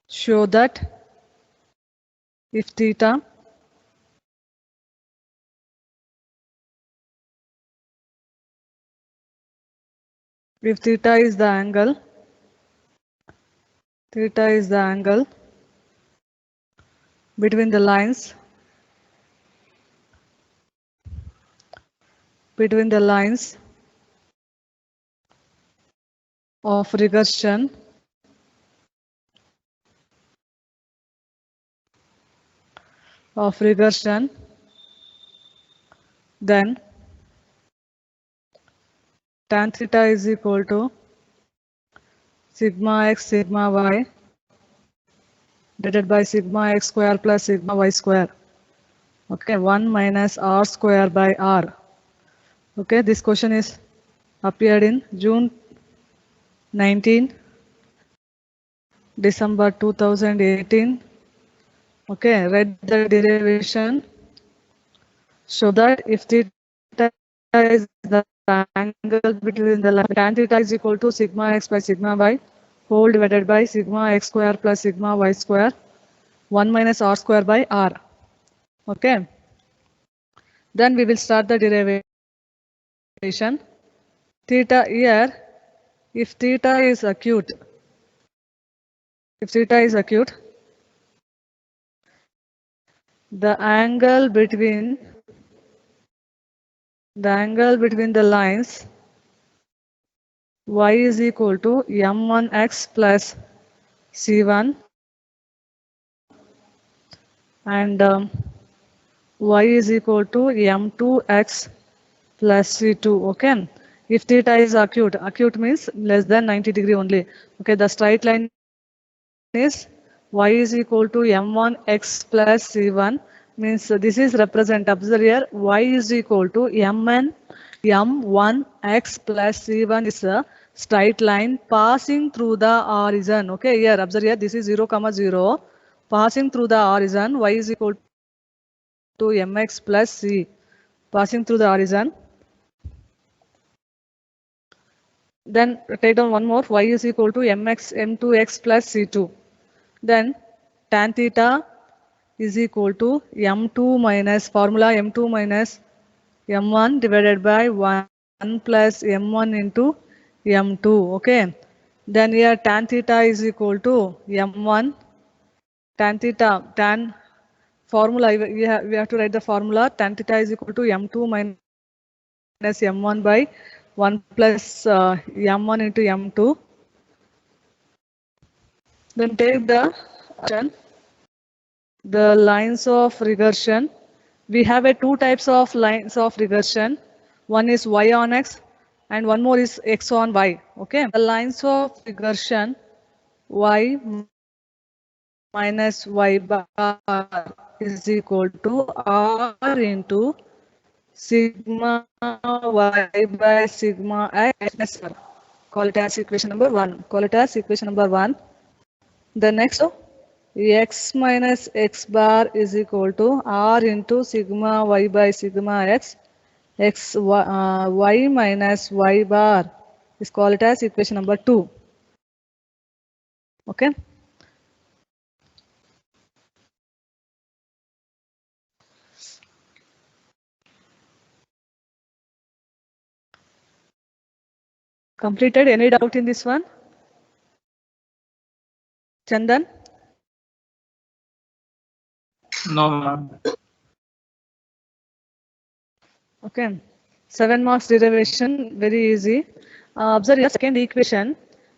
show that if theta is the angle, theta is the angle between the lines of regression then tan theta is equal to sigma x sigma y divided by sigma x square plus sigma y square. Okay, 1 minus r square by r. Okay, this question is appeared in June 19, December 2018. Okay, write the derivation. Show that if theta is the angle between the line, tan theta is equal to sigma x by sigma y whole divided by sigma x square plus sigma y square 1 minus r square by r. Okay. Then we will start the derivation. Theta here, if theta is acute, the angle between the lines y is equal to m1x plus c1 and y is equal to m2x plus c2. Okay. If theta is acute means less than 90 degree only. Okay, the straight line is y is equal to m1x plus c1 means this is represent, observe here, y is equal to m1x plus c1 is a straight line passing through the horizon. Okay, here observe here, this is 0, 0 passing through the horizon. Y is equal to mx plus c passing through the horizon. Then take down one more, y is equal to m2x plus c2. Then tan theta is equal to m2 minus formula m2 minus m1 divided by 1 plus m1 into m2. Okay. Then here tan theta is equal to m1 tan theta, tan formula, we have to write the formula. Tan theta is equal to m2 minus m1 by 1 plus m1 into m2. Then take the lines of regression. We have two types of lines of regression. One is y on x and one more is x on y. Okay. The lines of regression y minus y bar is equal to r into sigma y by sigma x. Call it as equation number 1. The next x minus x bar is equal to r into sigma y by sigma x. Y minus y bar is called as equation number 2. Okay. Completed. Any doubt in this one? Chandan? No, ma'am. Okay. 7 marks derivation, very easy. Observe your second equation.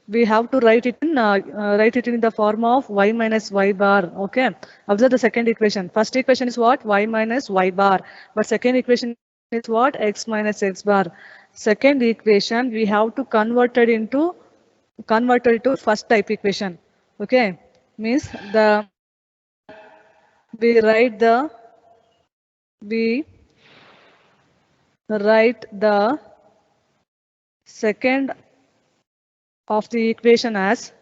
We have to write it in the form of y minus y bar. Okay. Observe the second equation. First equation is what? Y minus y bar. But second equation is what? X minus x bar. Second equation we have to convert it into first type equation. Okay. Means we write the second of the equation as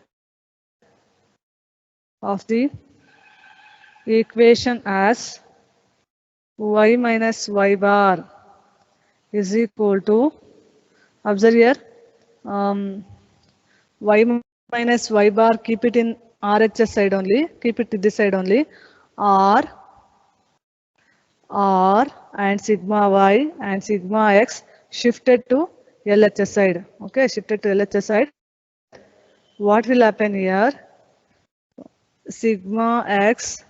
y minus y bar is equal to, observe here, y minus y bar, keep it in RHS side only, keep it to this side only, R and sigma y and sigma x shifted to LHS side. Okay, shifted to LHS side. What will happen here? Sigma x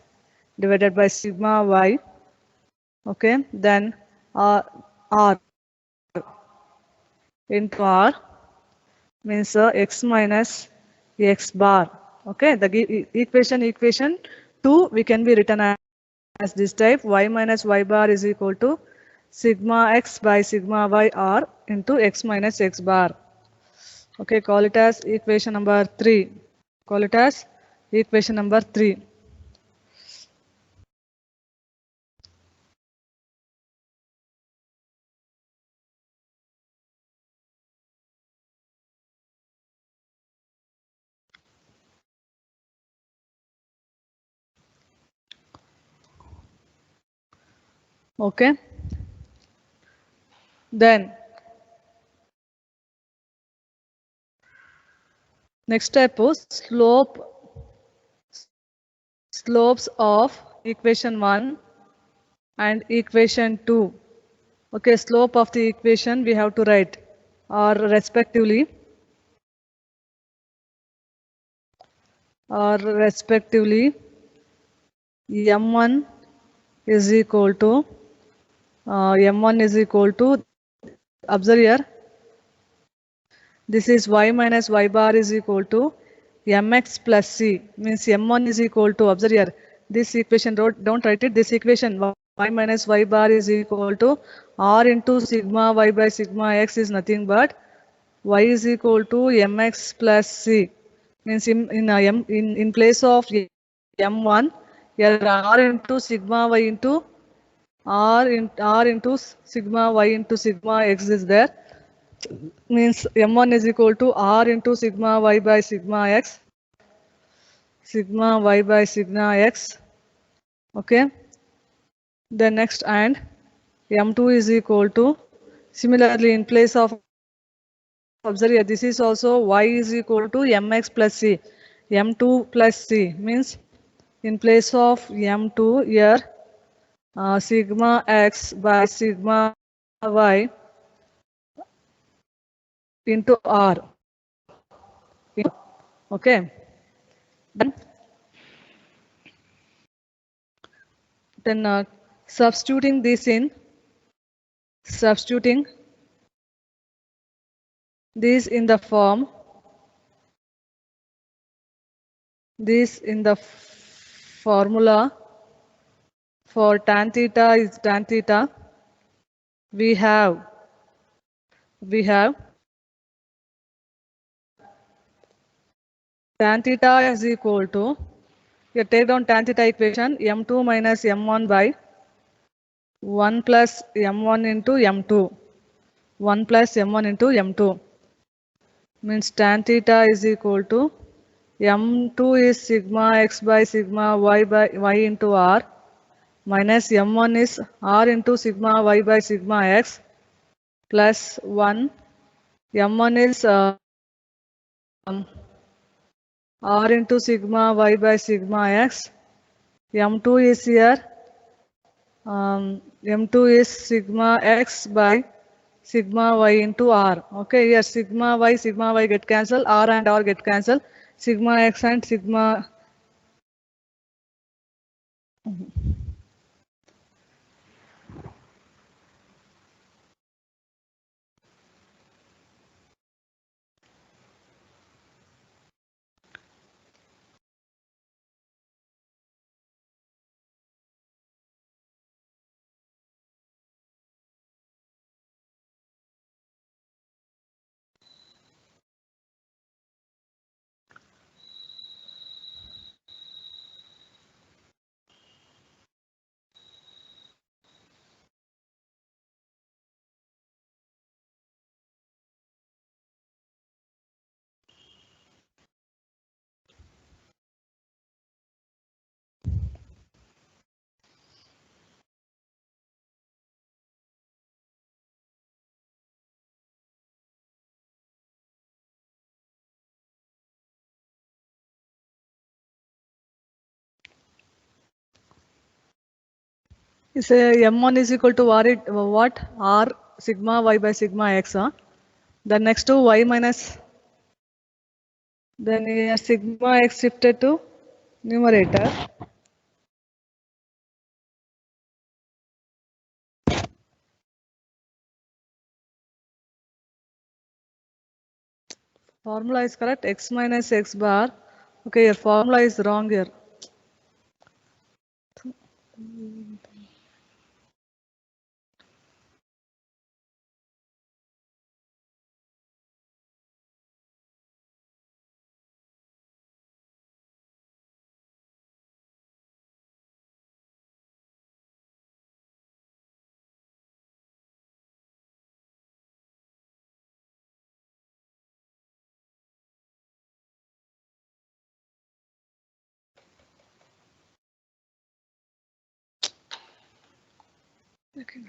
divided by sigma y. Okay, then R into R means x minus x bar. Okay, the equation 2 we can be written as this type: y minus y bar is equal to sigma x by sigma y r into x minus x bar. Okay, call it as equation number 3. Call it as equation number 3. Okay, then next step is slopes of equation 1 and equation 2. Okay, slope of the equation we have to write or respectively m1 is equal to observe here, this is y minus y bar is equal to mx plus c, means m1 is equal to, observe here, this equation, don't write it, this equation y minus y bar is equal to r into sigma y by sigma x is nothing but y is equal to mx plus c, means in place of m1 here r into sigma y into r into sigma y into sigma x is there, means m1 is equal to r into sigma y by sigma x, okay. Then next, and m2 is equal to, similarly in place of, observe here, this is also y is equal to mx plus c, m2 plus c, means in place of m2 here sigma x by sigma y into r. Okay, then substituting this in the form, this in the formula for tan theta is tan theta, we have tan theta is equal to, you take down tan theta equation, m2 minus m1 by 1 plus m1 into m2, 1 plus m1 into m2, means tan theta is equal to m2 is sigma x by sigma y by y into r, minus m1 is r into sigma y by sigma x, plus 1, m1 is r into sigma y by sigma x, m2 is here m2 is sigma x by sigma y into r. Okay, here sigma y get cancelled, r and r get cancelled, sigma x and sigma. Is m1 is equal to what? R sigma y by sigma x. Then next to y minus, then here sigma x shifted to numerator. Formula is correct, x minus x bar. Okay, your formula is wrong here. Okay.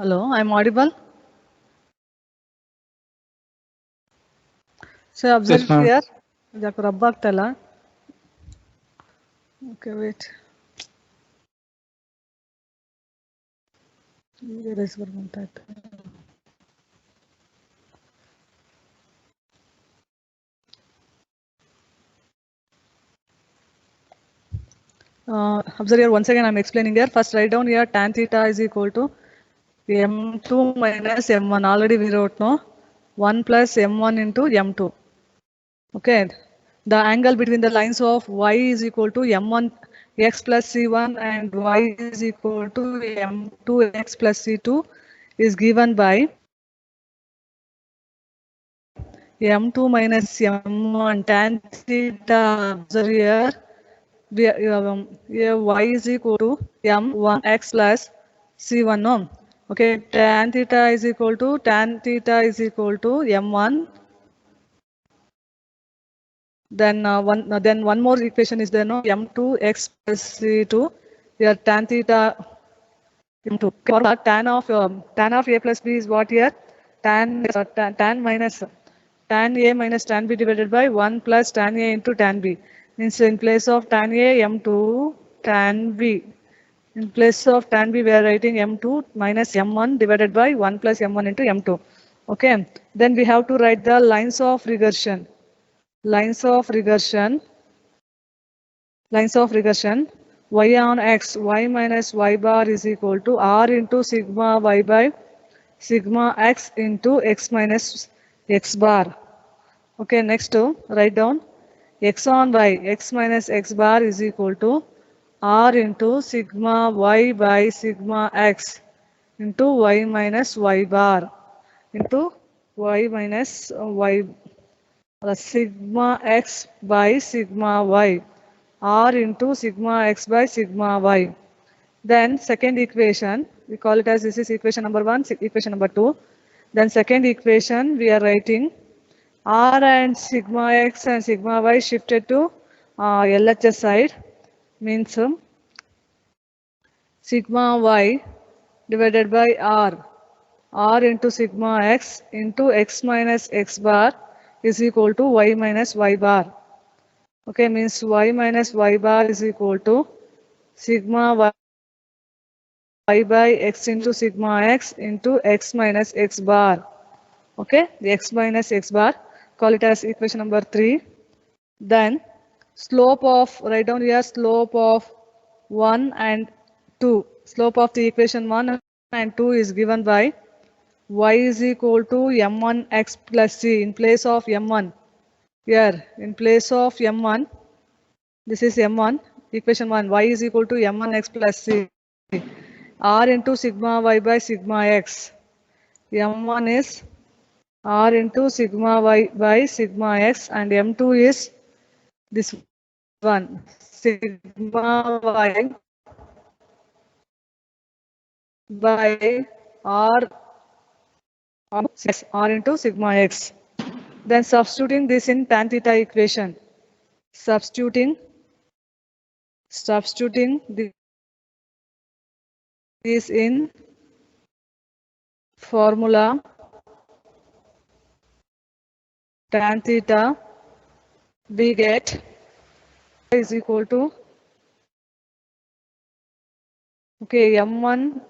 Hello, I'm audible. So observe Yes, ma'am. here. Jaku rabbaagtala. Okay, wait. Erase ಬರ್ಬಂತಾಯ್ತು. Observe here once again. I'm explaining here. First, write down here tan theta is equal to m2 minus m1. Already we wrote no. 1 plus m1 into m2. Okay. The angle between the lines of y is equal to m1 x plus c1 and y is equal to m2 x plus c2 is given by m2 minus m1 tan theta. Observe here. Here y is equal to m1 x plus c1. No. Okay. Tan theta is equal to m1. Then one more equation is there, no, m2 x plus c2. Here tan theta m2. Formula tan of a plus b is what here? Tan minus tan a minus tan b divided by 1 plus tan a into tan b. Means in place of tan a, m2 tan b. In place of tan b, we are writing m2 minus m1 divided by 1 plus m1 into m2. Okay. Then we have to write the lines of regression. Lines of regression, y on x, y minus y bar is equal to r into sigma y by sigma x into x minus x bar. Okay, next to write down x on y, x minus x bar is equal to r into sigma y by sigma x into y minus y bar into y minus y sigma x by sigma y, r into sigma x by sigma y. Then second equation, we call it as this is equation number 1, equation number 2. Then second equation, we are writing r and sigma x and sigma y shifted to LHS side, means sigma y divided by r into sigma x into x minus x bar is equal to y minus y bar. Okay, means y minus y bar is equal to sigma y by x into sigma x into x minus x bar. Okay, the x minus x bar, call it as equation number 3. Then slope of, write down here slope of 1 and 2. Slope of the equation 1 and 2 is given by y is equal to m1 x plus c. In place of m1, here in place of m1, This is m1, equation 1, y is equal to m1x plus c, r into sigma y by sigma x. m1 is r into sigma y by sigma x, and m2 is this one, sigma y by r into sigma x. Then substituting this in tan theta equation. Substituting this in formula tan theta, we get is equal to, okay, m1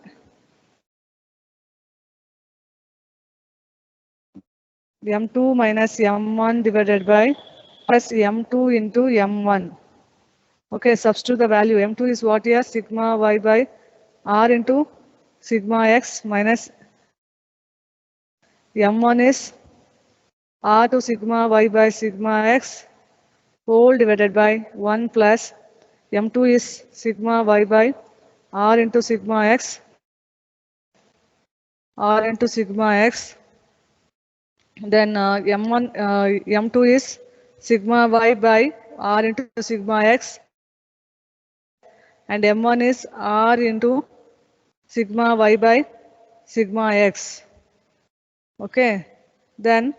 m2 minus m1 divided by plus m2 into m1. Okay, substitute the value. m2 is what here? Sigma y by r into sigma x, minus m1 is r to sigma y by sigma x whole divided by 1 plus m2 is sigma y by r into sigma x, then m2 is sigma y by r into sigma x, and m1 is r into sigma y by sigma x. Okay, then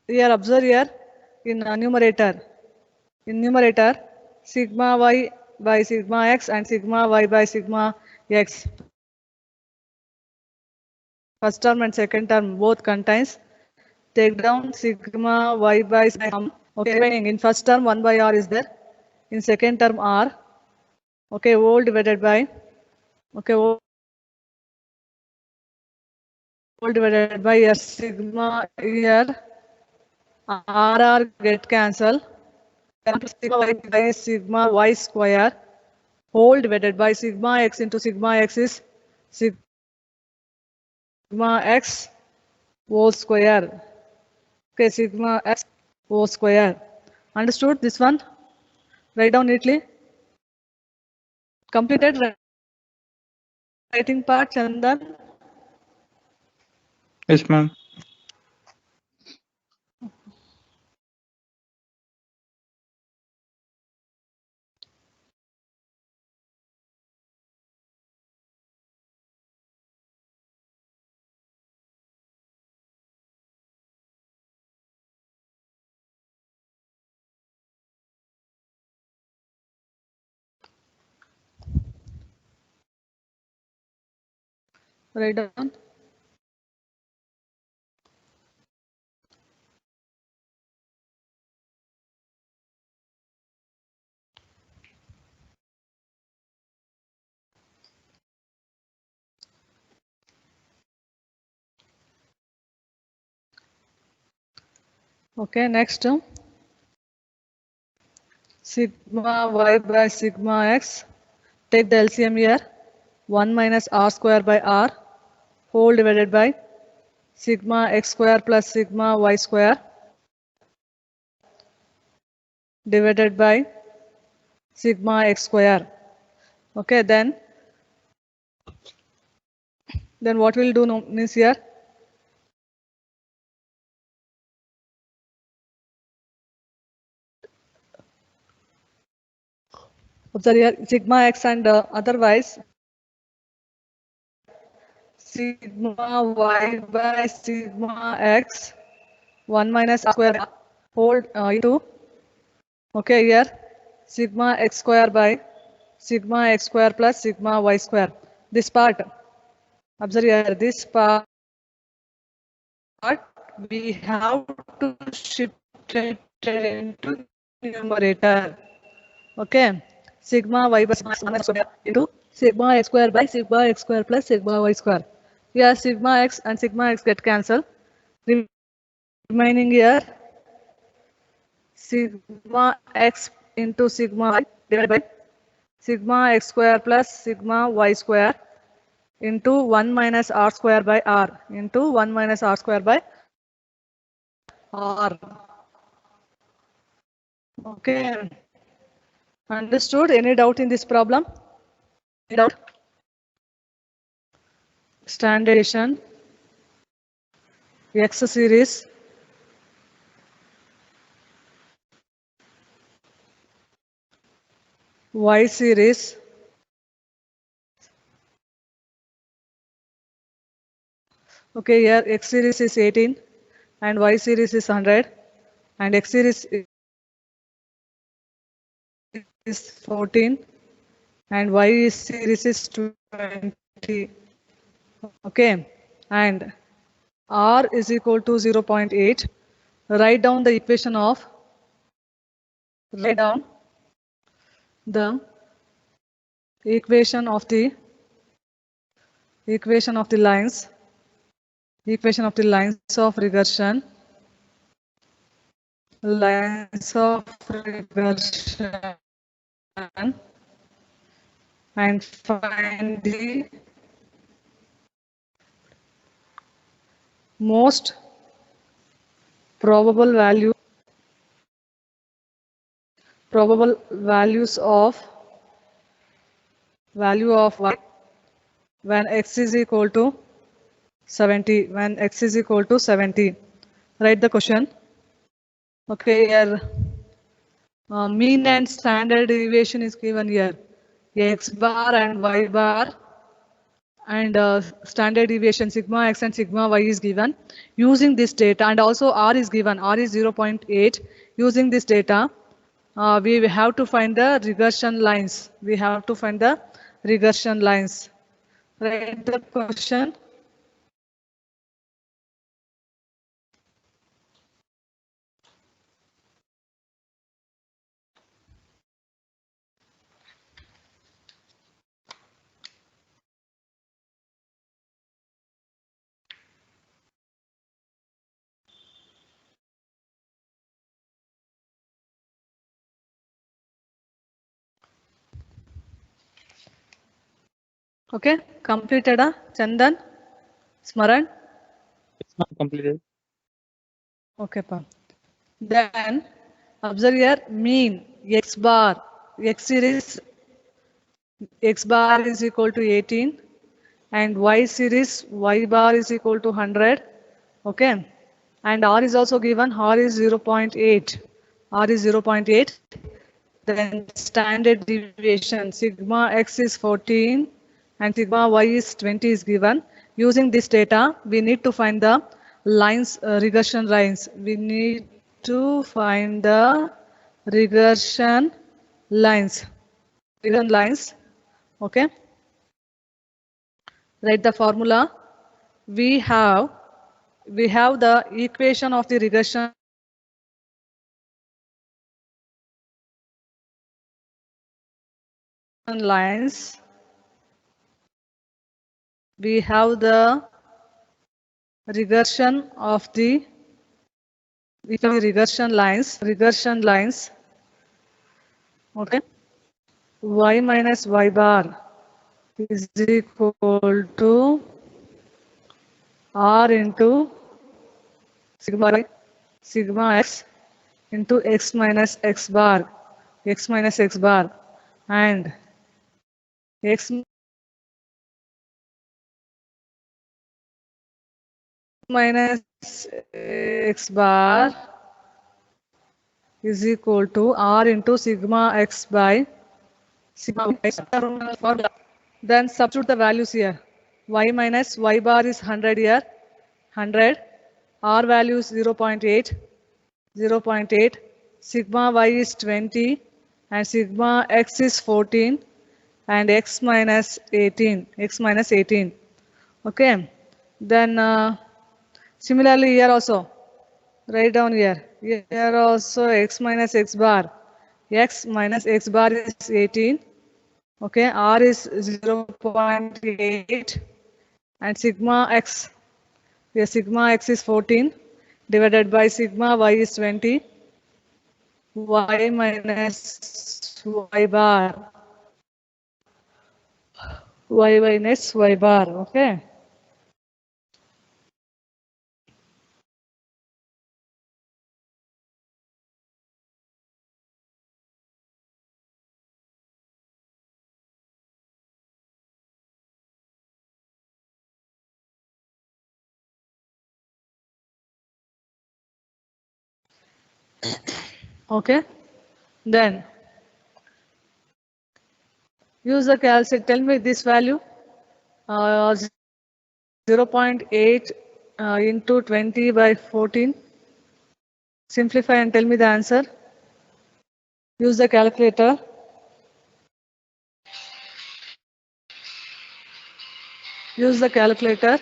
here observe here in numerator. In numerator, sigma y by sigma x and sigma y by sigma x. First term and second term both contains. Take down sigma y by sigma. Okay, remaining in first term 1 by r is there. In second term r. Okay, whole divided by. Okay, whole divided by here sigma here r get cancel. Sigma y by sigma y square whole divided by sigma x into sigma x is sigma x whole square. Okay, sigma x whole square. Understood this one? Write down neatly. Completed writing part, Chandan? Yes, ma'am. Write down. Okay, next sigma y by sigma x. Take the LCM here. 1 minus r square by r whole divided by sigma x square plus sigma y square divided by sigma x square. Okay, then what we'll do now means here observe here sigma x and otherwise sigma y by sigma x 1 minus r square whole into, okay, here sigma x square by sigma x square plus sigma y square. This part, observe here, this part we have to shift it into numerator. Okay, sigma y by sigma square into sigma x square by sigma x square plus sigma y square. Here sigma x and sigma x get cancelled. Remaining here sigma x into sigma y divided by sigma x square plus sigma y square into 1 minus r square by r into 1 minus r square by r. Okay. Understood? Any doubt in this problem? Any doubt? Standardization, X series, Y series, okay, here X series is 18 and Y series is 100 and X series is 14 and Y series is 20. Okay, and R is equal to 0.8. Write down the equation of, write down the equation of the equation of the lines, equation of the lines of regression, lines of regression, and find the most probable values of value of y when x is equal to 70, when x is equal to 70. Write the question. Okay, here mean and standard deviation is given here, x bar and y bar, and standard deviation sigma x and sigma y is given. Using this data, and also r is given, r is 0.8. Using this data, we have to find the regression lines. We have to find the regression lines. Write the question. Okay, completed, Chandan, Smaran. It's not completed. Okay, pa. Then observe here mean x bar, x series x bar is equal to 18 and y series y bar is equal to 100. Okay, and r is also given, r is 0.8, r is 0.8. Then standard deviation sigma x is 14 and sigma y is 20 is given. Using this data, we need to find the lines, regression lines. We need to find the regression lines. Regression lines. Okay. Write the formula. We have the equation of the regression lines. We have the regression of the regression lines. Okay, y minus y bar is equal to r into sigma x into x minus x bar, and x minus x bar is equal to r into sigma x by sigma x formula. Then substitute the values here. Y minus y bar is 100 here, 100. R value is 0.8, 0.8. Sigma y is 20 and sigma x is 14 and x minus 18. Okay. Then similarly here also, write down here. Here also x minus x bar. X minus x bar is 18. Okay, R is 0.8 and sigma x, here sigma x is 14 divided by sigma y is 20. Y minus y bar. Y minus y bar. Okay. Okay. Then use the calculate. Tell me this value. 0.8 into 20 by 14. Simplify and tell me the answer. Use the calculator. Use the calculator.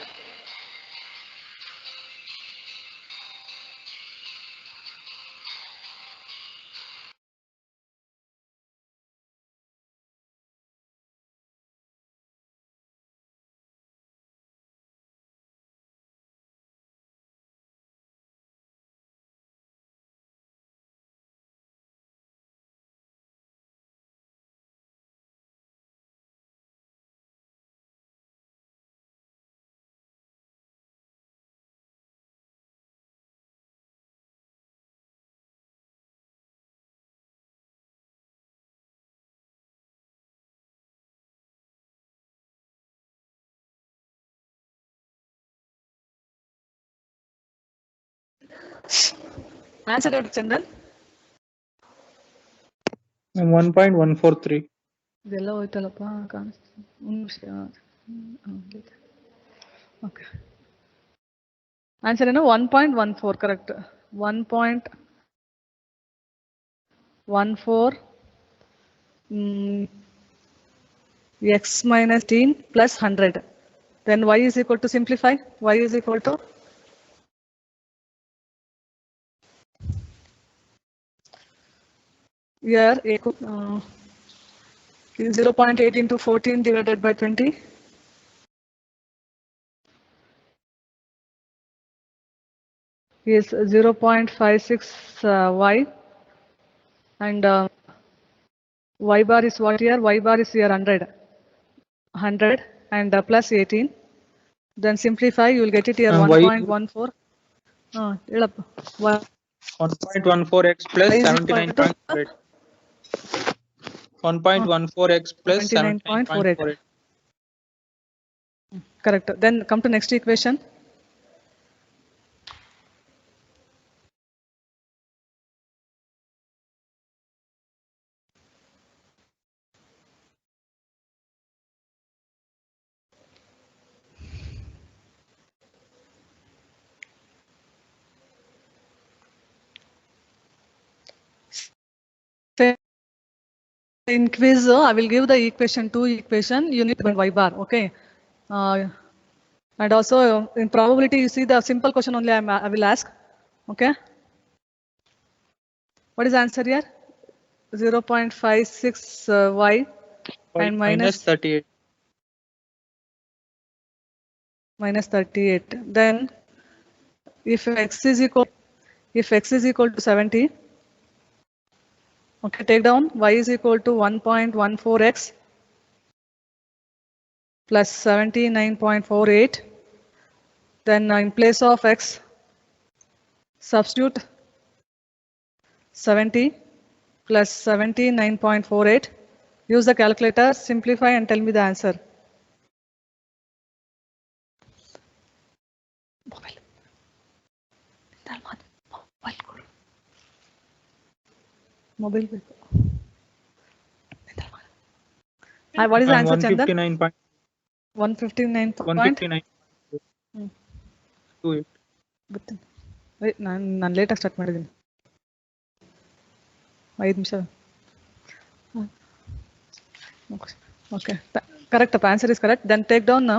Answer it, Chandan. 1.143. ಇದೆಲ್ಲ ಹೋಯ್ತಲ್ಲಪ್ಪ ಕಾಣಿಸ್ತು. Okay. Answer ಏನು 1.14 correct. 1.14 x minus 10 plus 100. Then y is equal to simplify. Y is equal to here 0.8 into 14 divided by 20. Is 0.56 y, and y bar is what here? Y bar is here 100 and plus 18. Then simplify, you will get it here 1.14. 1.14x plus Y is equal to 79.48. 1.14x plus 79.48. 79.48. Correct. Then come to next equation. In quiz, I will give the equation, two equation, you need y bar, okay? And also in probability, you see the simple question only I will ask, okay? What is the answer here? 0.56 y and minus 38. minus 38. Then if x is equal to 70, okay, take down y is equal to 1.14x plus 79.48. Then in place of x, substitute 70 plus 79.48. Use the calculator, simplify and tell me the answer. Mobile. Hi, what is the answer, Chandan? 159. 159. ನಾನು ಲೇಟಾಗಿ start ಮಾಡಿದ್ದೀನಿ 5 ನಿಮಿಷ. Okay, correct. The answer is correct. Then take down now.